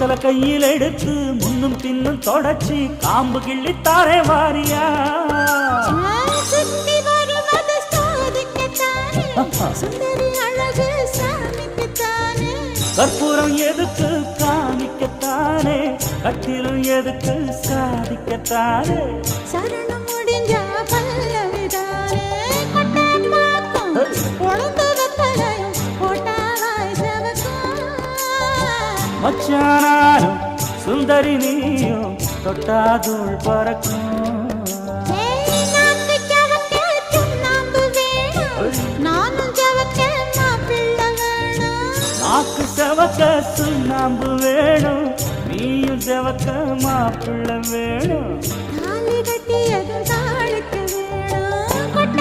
வெத்தலை கையில் எடுத்து முன்னும் பின்னும் தொடச்சி காம்பு கிள்ளி தாரே வாரியா சுத்தி வருவது சோதிக்கத்தானே சுந்தரி அழகு சாமிக்குத்தானே கற்பூரம் எதுக்கு காமிக்கத்தானே கட்டிலும் எதுக்கு சாதிக்கத்தானே சரணம் முடிஞ்ச பல்லவிதானே கொட்டாப்பாக்கும் உழந்து வெத்தலையும் போட்டாவாய் செவக்கும் மச்சானாலும் சுந்தரி நீயும் தொட்டாதூள் பறக்கும் நாக்கு ஜவக்க சுண்ணாம்பு வேணும் நானும் ஜவக்க மாப்பிள்ளை வேணும் நாக்கு செவக்க சுண்ணாம்பு வேணும் நீயும் செவக்க மாப்பிள்ளை வேணும் தாலி கட்டியதும்